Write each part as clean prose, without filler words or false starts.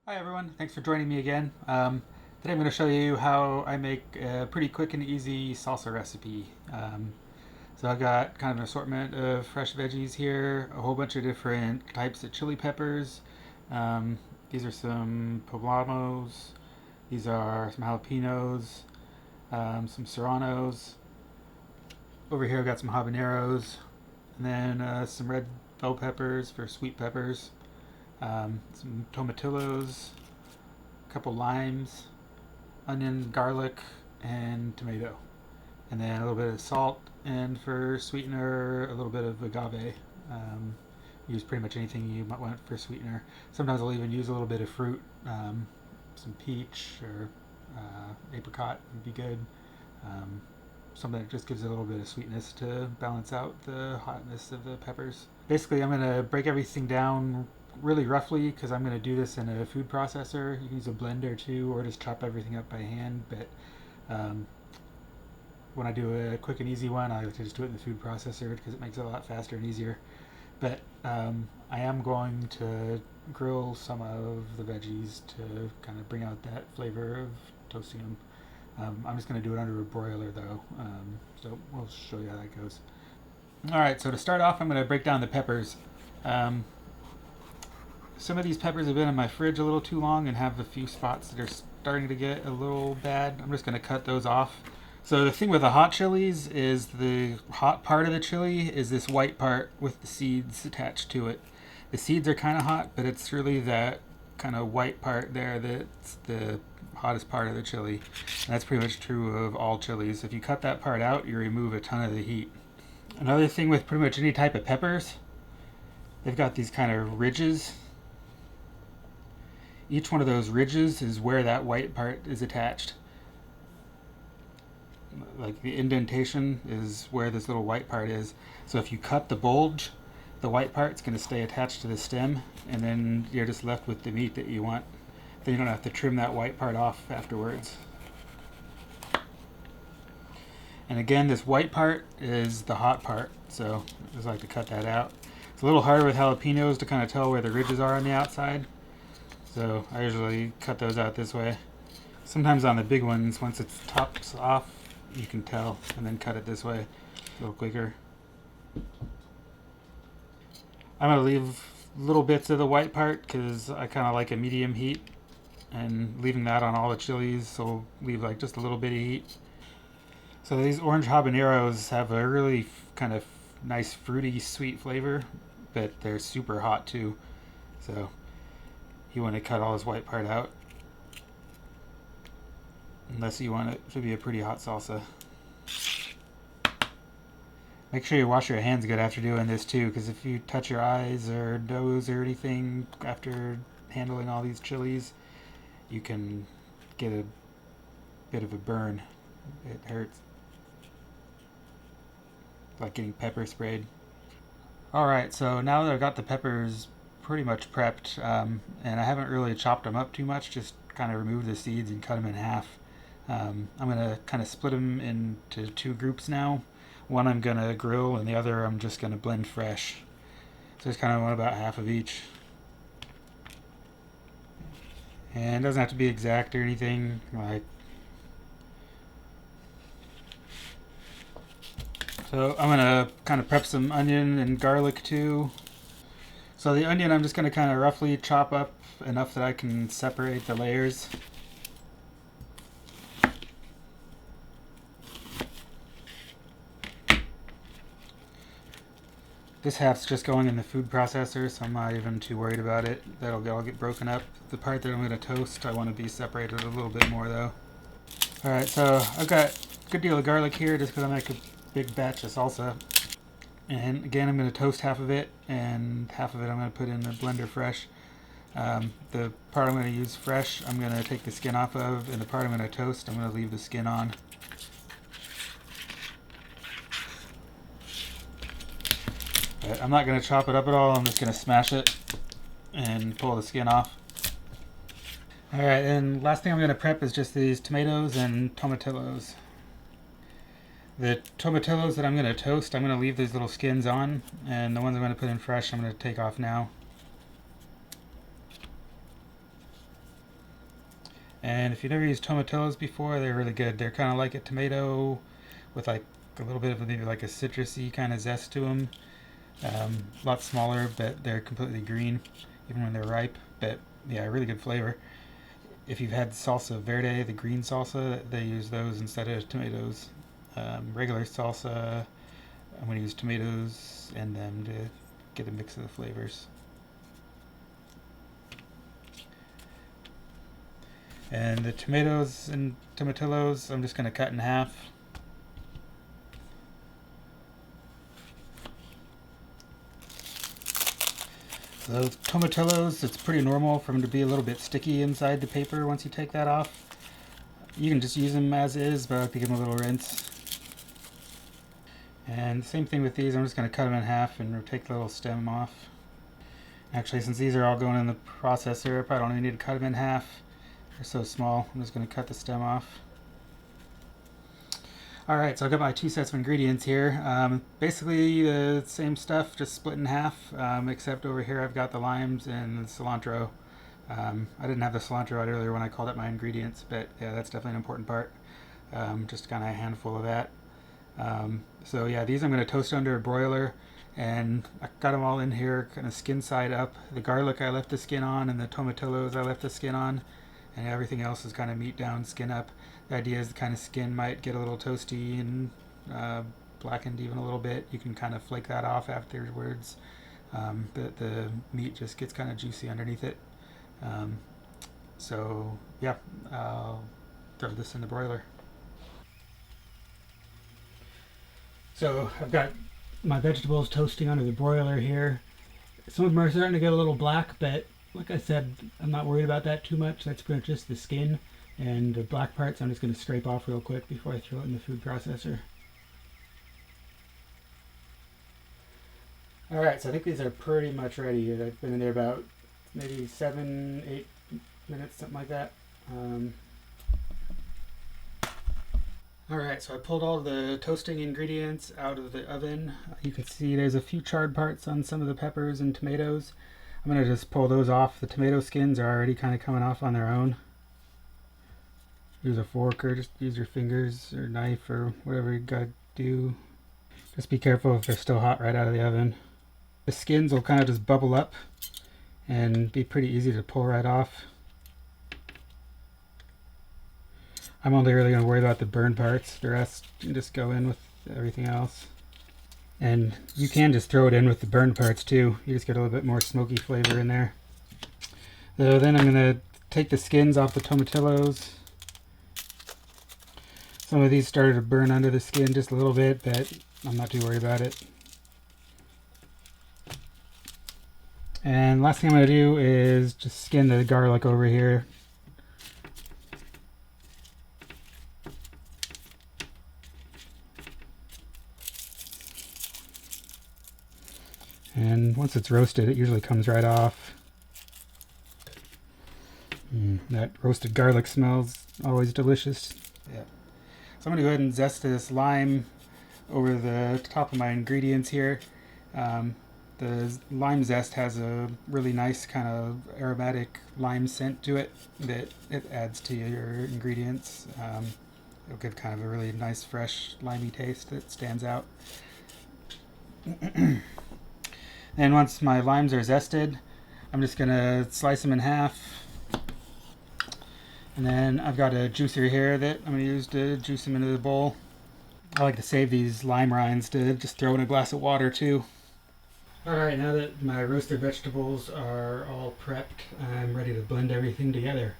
Hi everyone, thanks for joining me again. Today I'm going to show you how I make a pretty quick and easy salsa recipe. So I've got kind of an assortment of fresh veggies here, a whole bunch of different types of chili peppers. These are some poblanos, these are some jalapenos, some serranos. Over here I've got some habaneros, and then some red bell peppers for sweet peppers, some tomatillos, a couple limes, onion, garlic, and tomato. And then a little bit of salt, and for sweetener, a little bit of agave. Use pretty much anything you might want for sweetener. Sometimes I'll even use a little bit of fruit, some peach or apricot would be good. Um, Something that just gives it a little bit of sweetness to balance out the hotness of the peppers. Basically, I'm going to break everything down really roughly because I'm going to do this in a food processor. You can use a blender too, or just chop everything up by hand. But when I do a quick and easy one, I like to just do it in the food processor because it makes it a lot faster and easier. But I am going to grill some of the veggies to kind of bring out that flavor of toasting them. I'm just going to do it under a broiler though, so we'll show you how that goes. Alright, so to start off I'm going to break down the peppers. Um, some of these peppers have been in my fridge a little too long and have a few spots that are starting to get a little bad. I'm just going to cut those off. So the thing with the hot chilies is the hot part of the chili is this white part with the seeds attached to it. The seeds are kind of hot, but it's really that kind of white part there that's the hottest part of the chili. And that's pretty much true of all chilies. If you cut that part out, you remove a ton of the heat. Another thing with pretty much any type of peppers, they've got these kind of ridges. Each one of those ridges is where that white part is attached. Like the indentation is where this little white part is. So if you cut the bulge, the white part's going to stay attached to the stem, and then you're just left with the meat that you want. Then you don't have to trim that white part off afterwards. And again, this white part is the hot part, so I just like to cut that out. It's a little harder with jalapenos to kind of tell where the ridges are on the outside, so I usually cut those out this way. Sometimes on the big ones, once it's tops off, you can tell, and then cut it this way a little quicker. I'm going to leave little bits of the white part because I kind of like a medium heat, and leaving that on all the chilies, so leave like just a little bit of heat. So these orange habaneros have a really kind of nice fruity sweet flavor, but they're super hot too. So you want to cut all this white part out, unless you want it to be a pretty hot salsa. Make sure you wash your hands good after doing this too, because if you touch your eyes or nose or anything after handling all these chilies, you can get a bit of a burn. It hurts. Like getting pepper sprayed. Alright, so now that I've got the peppers pretty much prepped, and I haven't really chopped them up too much, just kind of removed the seeds and cut them in half. I'm going to kind of split them into two groups now. One I'm going to grill, and the other I'm just going to blend fresh. So just kind of want about half of each. And it doesn't have to be exact or anything. So I'm going to kind of prep some onion and garlic too. So the onion I'm just going to kind of roughly chop up enough that I can separate the layers. This half's just going in the food processor, so I'm not even too worried about it. That'll all get broken up. The part that I'm going to toast, I want to be separated a little bit more though. Alright, so I've got a good deal of garlic here just because I make a big batch of salsa. And again, I'm going to toast half of it, and half of it I'm going to put in the blender fresh. The part I'm going to use fresh, I'm going to take the skin off of, and the part I'm going to toast, I'm going to leave the skin on. But I'm not going to chop it up at all, I'm just going to smash it and pull the skin off. Alright, and last thing I'm going to prep is just these tomatoes and tomatillos. The tomatillos that I'm going to toast, I'm going to leave these little skins on, and the ones I'm going to put in fresh, I'm going to take off now. And if you've never used tomatillos before, they're really good. They're kind of like a tomato with like a little bit of maybe like a citrusy kind of zest to them. A lot smaller, but they're completely green, even when they're ripe. But yeah, really good flavor. If you've had salsa verde, the green salsa, they use those instead of tomatoes. Regular salsa, I'm going to use tomatoes and them to get a mix of the flavors. And the tomatoes and tomatillos, I'm just going to cut in half. So the tomatillos, it's pretty normal for them to be a little bit sticky inside the paper once you take that off. You can just use them as is, but I like to give them a little rinse. And same thing with these, I'm just going to cut them in half and take the little stem off. Actually, since these are all going in the processor, I probably don't even need to cut them in half. They're so small. I'm just going to cut the stem off. Alright, so I've got my 2 sets of ingredients here. Basically the same stuff, just split in half, except over here I've got the limes and the cilantro. I didn't have the cilantro out earlier when I called up my ingredients, but yeah, that's definitely an important part. Just kind of a handful of that. So yeah, these I'm going to toast under a broiler, and I got them all in here, kind of skin side up. The garlic I left the skin on, and the tomatillos I left the skin on, and everything else is kind of meat down, skin up. The idea is the kind of skin might get a little toasty and blackened even a little bit. You can kind of flake that off afterwards. The meat just gets kind of juicy underneath it. So yeah, I'll throw this in the broiler. So I've got my vegetables toasting under the broiler here. Some of them are starting to get a little black, but like I said, I'm not worried about that too much. That's pretty much just the skin, and the black parts I'm just going to scrape off real quick before I throw it in the food processor. Alright, so I think these are pretty much ready. I've been in there about maybe 7-8 minutes, something like that. Alright, so I pulled all the toasting ingredients out of the oven. You can see there's a few charred parts on some of the peppers and tomatoes. I'm going to just pull those off. The tomato skins are already kind of coming off on their own. Use a fork or just use your fingers or knife or whatever you got to do. Just be careful if they're still hot right out of the oven. The skins will kind of just bubble up and be pretty easy to pull right off. I'm only really going to worry about the burn parts. The rest you can just go in with everything else. And you can just throw it in with the burn parts too. You just get a little bit more smoky flavor in there. So then I'm going to take the skins off the tomatillos. Some of these started to burn under the skin just a little bit, but I'm not too worried about it. And last thing I'm going to do is just skin the garlic over here. And once it's roasted, it usually comes right off. That roasted garlic smells always delicious. Yeah. So I'm going to go ahead and zest this lime over the top of my ingredients here. The lime zest has a really nice kind of aromatic lime scent to it that it adds to your ingredients. It'll give kind of a really nice, fresh, limey taste that stands out. And once my limes are zested, I'm just going to slice them in half. And then I've got a juicer here that I'm going to use to juice them into the bowl. I like to save these lime rinds to just throw in a glass of water too. Alright, now that my roasted vegetables are all prepped, I'm ready to blend everything together.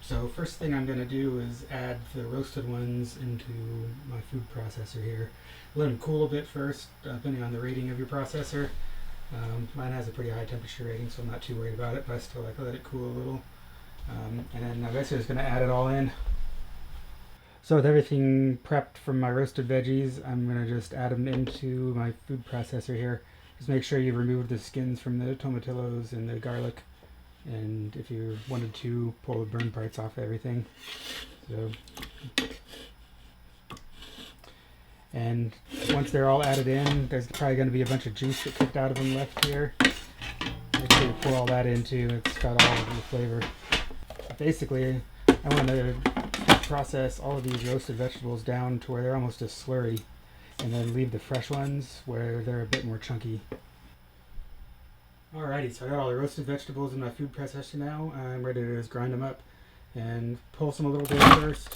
So first thing I'm going to do is add the roasted ones into my food processor here. Let them cool a bit first, depending on the rating of your processor. Mine has a pretty high temperature rating, so I'm not too worried about it, but I still like to let it cool a little. And then I'm basically just going to add it all in. So with everything prepped from my roasted veggies, I'm going to just add them into my food processor here. Just make sure you remove the skins from the tomatillos and the garlic. And if you wanted to, pull the burn parts off everything. So, and once they're all added in, there's probably going to be a bunch of juice that kicked out of them left here. Make sure you pour all that in too. It's got all of the flavor. Basically, I want to process all of these roasted vegetables down to where they're almost a slurry, and then leave the fresh ones where they're a bit more chunky. Alrighty, so I got all the roasted vegetables in my food processor now. I'm ready to just grind them up and pulse them a little bit first.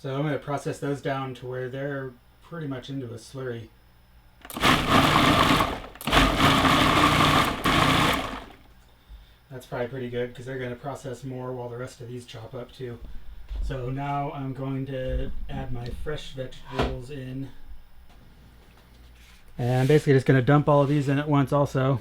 So I'm going to process those down to where they're pretty much into a slurry. That's probably pretty good because they're going to process more while the rest of these chop up too. So now I'm going to add my fresh vegetables in. And I'm basically just going to dump all of these in at once also.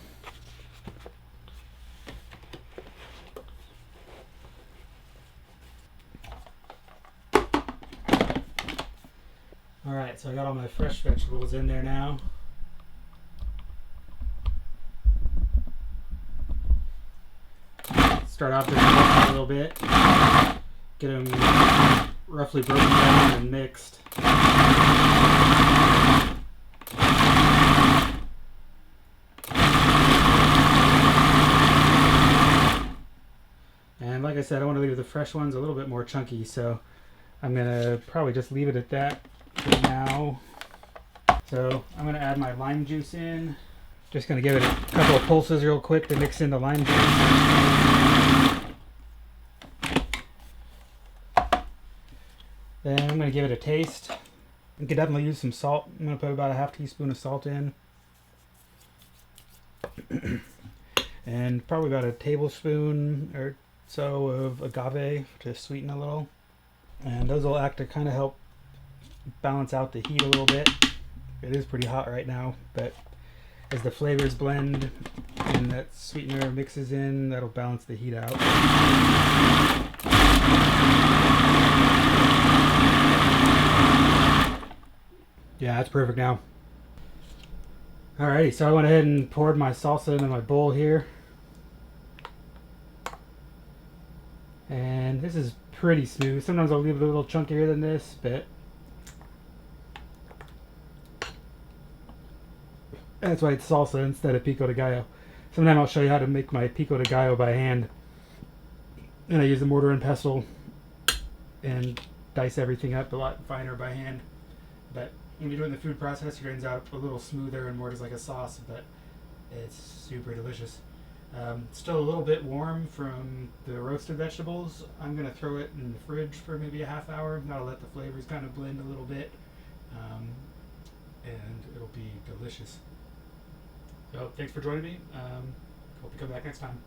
Alright, so I got all my fresh vegetables in there now. Start off just a little bit. Get them roughly broken down and mixed. And like I said, I want to leave the fresh ones a little bit more chunky, so I'm going to probably just leave it at that for now. So I'm going to add my lime juice in. Just going to give it a couple of pulses real quick to mix in the lime juice. Then I'm going to give it a taste. You could definitely use some salt. I'm going to put about a half teaspoon of salt in. And probably about a tablespoon or so of agave to sweeten a little. And those will act to kind of help balance out the heat a little bit. It is pretty hot right now, but as the flavors blend and that sweetener mixes in, that'll balance the heat out. Yeah, that's perfect now. Alrighty, so I went ahead and poured my salsa into my bowl here. And this is pretty smooth. Sometimes I'll leave it a little chunkier than this, but that's why it's salsa instead of pico de gallo. Sometime I'll show you how to make my pico de gallo by hand. And I use the mortar and pestle and dice everything up a lot finer by hand. But when you're doing the food processor, it ends out a little smoother and more just like a sauce, but it's super delicious. Still a little bit warm from the roasted vegetables. I'm going to throw it in the fridge for maybe a half hour. That'll let the flavors kind of blend a little bit. And it'll be delicious. So thanks for joining me. Hope you come back next time.